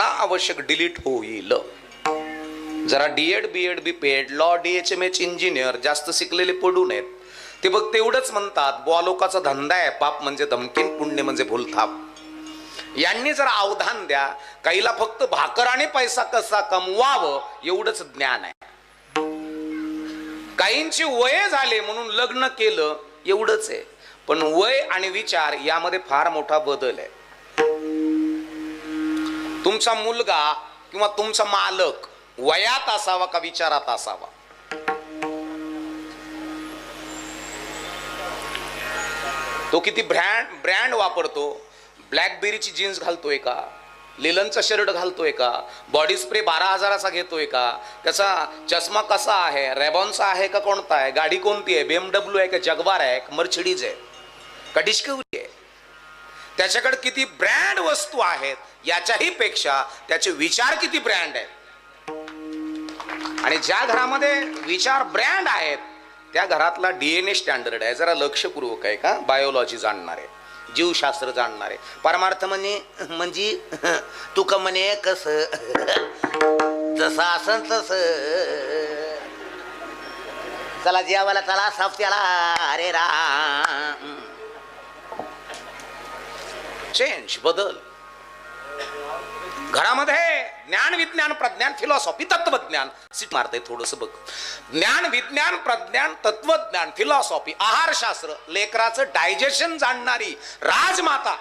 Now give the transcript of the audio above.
अनावश्यक डिलीट होईल. जरा DEd BEd BPEd law DHMH engineer जास्त शिकलेले पडू नयेत. ते बघ तेवढंच म्हणतात बुवा लोकांचा धंदा आहे, पाप म्हणजे धमकीन पुण्य म्हणजे भूलथाप. यांनी जरा अवधान द्या. काहीला फक्त भाकर आणि पैसा कसा कमवावं एवढंच ज्ञान आहे. काहींची वय झाले म्हणून लग्न केलं एवढंच आहे. पण वय आणि विचार यामध्ये फार मोठा बदल आहे. तुमचा मुलगा किंवा तुमचा मालक वयात असावा का विचारात असावा? तो किती ब्रँड वापरतो? ब्लॅकबेरीची जीन्स घालतोय का? लिलनचा शर्ट घालतोय का? बॉडी स्प्रे 12,000चा घेतोय का? त्याचा चष्मा कसा आहे? रेबॉनचा आहे का कोणता आहे? गाडी कोणती आहे? BMW आहे का जगवार आहे का मर्सिडीज आहे का डिस्कवरी आहे? त्याच्याकडे किती ब्रँड वस्तू आहेत याच्याही पेक्षा त्याचे विचार किती ब्रँड आहेत. आणि ज्या घरामध्ये विचार ब्रँड आहेत त्या घरातला DNA स्टँडर्ड आहे. जरा लक्षपूर्वक आहे का? बायोलॉजी जाणणारे, जीवशास्त्र जाणणारे, परमार्थ म्हणजे तू का म्हणे कस जसं असं तस चला जेवायला चला साफ त्याला अरे राम. चेंज बदल. घरामध्ये ज्ञान विज्ञान प्रज्ञान फिलॉसॉफी तत्वज्ञान सीट मारते थोडस बघ. ज्ञान विज्ञान प्रज्ञान तत्वज्ञान फिलॉसॉफी आहारशास्त्र लेकराचं डायजेशन जाणणारी राजमाता